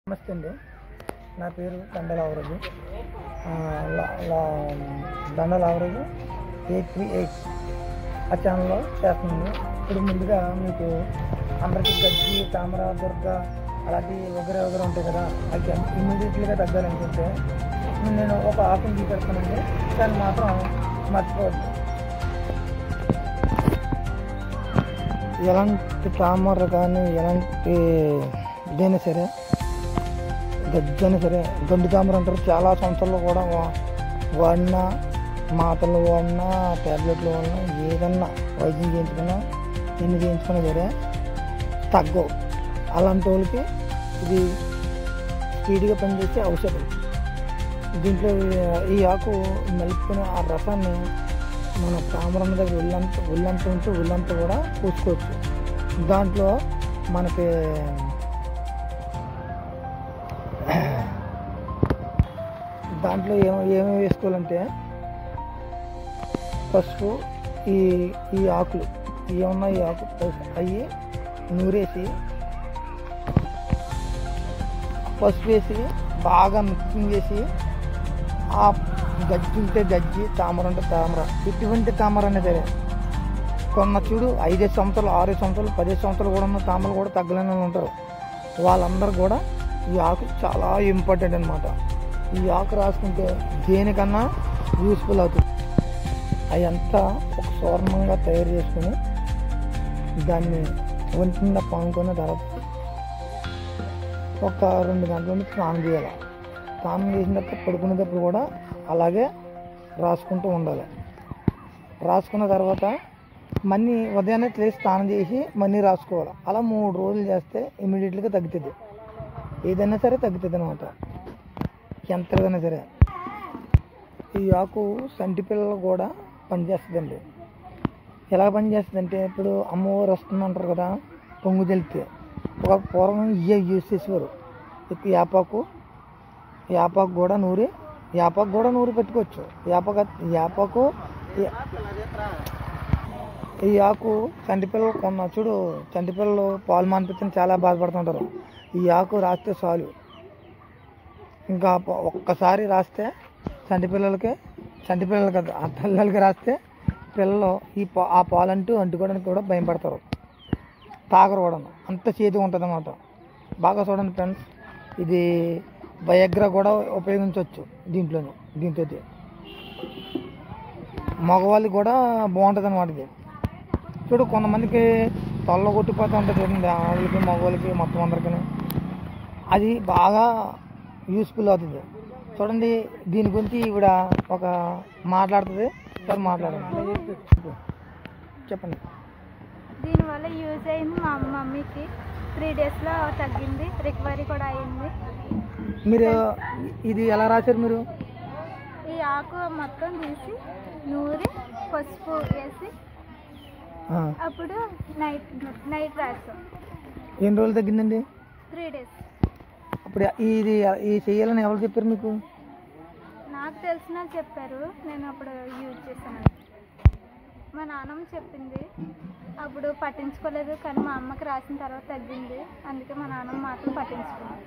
నమస్తే అండి. నా పేరు దండల అవరజు. దండల అవరజు 838 ఆ ఛానల్లో చేస్తున్నాను. ఇప్పుడు ముందుగా మీకు అందరికీ గజ్జి, తామర, దుర్గ అలాంటివి వగరే ఉంటాయి కదా, అది ఇమ్మీడియట్లీగా తగ్గాలనుకుంటే నేను ఒక ఆకుని తీపెడతానండి. దాన్ని మాత్రం మర్చిపోవద్దు. ఎలాంటి తామర కానీ ఎలాంటి ఇదైనా సరే, గజ్జైనా సరే, గండు తామర అంటారు. చాలా సంవత్సరాలు కూడా వాడిన మాటలు వాడినా, ట్యాబ్లెట్లు వాడినా, ఏదన్నా వైద్యం చేయించుకున్నా, ఎన్ని చేయించుకున్నా సరే తగ్గవు. అలాంటి వాళ్ళకి ఇది స్పీడ్గా పనిచేసే ఔషధం. దీంట్లో ఈ ఆకు నలుపుకునే ఆ రసాన్ని మన తామరన్న దగ్గర ఒళ్ళంతా కూడా పూసుకోవచ్చు. దాంట్లో మనకి ఏమేమి వేసుకోవాలంటే పసుపు, ఈ ఆకులు ఏమన్నా ఈ ఆకు అవి నూరేసి పసుపు వేసి బాగా మిక్సింగ్ చేసి, ఆ గజ్జి ఉంటే గజ్జి, తామర ఉంటే తామర, ఎటువంటి తామర అయినా సరే కొన్న చూడు 5 సంవత్సరాలు, 6 సంవత్సరాలు, 10 సంవత్సరాలు కూడా ఉన్న తామరలు కూడా తగ్గలేని ఉంటారు. వాళ్ళందరూ కూడా ఈ ఆకు చాలా ఇంపార్టెంట్ అనమాట. ఈ ఆకు రాసుకుంటే దేనికన్నా యూస్ఫుల్ అవుతుంది. అవి అంతా ఒక స్వర్ణంగా తయారు చేసుకుని దాన్ని ఒంటి పాముకున్న తర్వాత ఒక 2 గంటల నుంచి స్నానం చేయాలి. స్నానం చేసిన తర్వాత పడుకునేటప్పుడు కూడా అలాగే రాసుకుంటూ ఉండాలి. రాసుకున్న తర్వాత మళ్ళీ ఉదయాన్నే లేచి స్నానం చేసి మళ్ళీ రాసుకోవాలి. అలా 3 రోజులు చేస్తే ఇమీడియట్గా తగ్గుతుంది. ఏదైనా సరే తగ్గుతుంది అనమాట, ఎంతైనా సరే. ఈ ఆకు సంటి పిల్లలు కూడా పనిచేస్తుందండి. ఎలా పనిచేస్తుందంటే, ఇప్పుడు అమ్మవారు వస్తుందంటారు కదా, పొంగు తెలితే ఒక పూర్వం యూజ్ చేసేవారు. ఇప్పుడు యాపాకు కూడా నూరి పెట్టుకోవచ్చు. ఈ ఆకు చంటి పిల్లలు కొన్న చూడు, చంటి పిల్లలు పాలు మానిపించని చాలా బాధపడుతుంటారు. ఈ ఆకు రాస్తే చాలు, ఇంకా ఒక్కసారి రాస్తే చంటి పిల్లలకి కదా, ఆ పిల్లలకి రాస్తే పిల్లలు ఆ పాలంటూ అంటుకోవడానికి కూడా భయపడతారు, తాగరు కూడా. అంత చేతిగా ఉంటుంది అన్నమాట. బాగా చూడండి ఫ్రెండ్స్, ఇది వయగ్రా కూడా ఉపయోగించవచ్చు దీంతో. మగవాళ్ళకి కూడా బాగుంటుంది అన్నమాట. ఇది చూడు, కొంతమందికి తొల్ల కొట్టిపోతూ ఉంటుంది చూడండి, ఆడవాళ్ళకి మగవాళ్ళకి మొత్తం అందరికీ. అది బాగా యూస్ఫుల్ అవుతుంది. చూడండి, దీని గురించి ఈవిడ ఒక మాట్లాడుతుంది. సార్ మాట్లాడండి, చెప్పండి. దీనివల్ల యూజ్ అయింది మా మమ్మీకి. 3 డేస్లో తగ్గింది, రికవరీ కూడా అయింది. మీరు ఇది ఎలా రాశారు? మీరు ఈ ఆకు మొత్తం తీసి నూరి పసుపు వేసి అప్పుడు నైట్ రాసాం. ఎన్ని రోజులు తగ్గిందండి? 3 డేస్. అప్పుడు ఇది చేయాలని ఎవరు చెప్పారు మీకు? నాకు తెలిసిన చెప్పారు, నేను అప్పుడు యూజ్ చేశాను. మా నాన్నమ్మ చెప్పింది, అప్పుడు పట్టించుకోలేదు. కానీ మా అమ్మకి రాసిన తర్వాత తగ్గింది, అందుకే మా నాన్నమ్మ మాత్రం పట్టించుకుంది.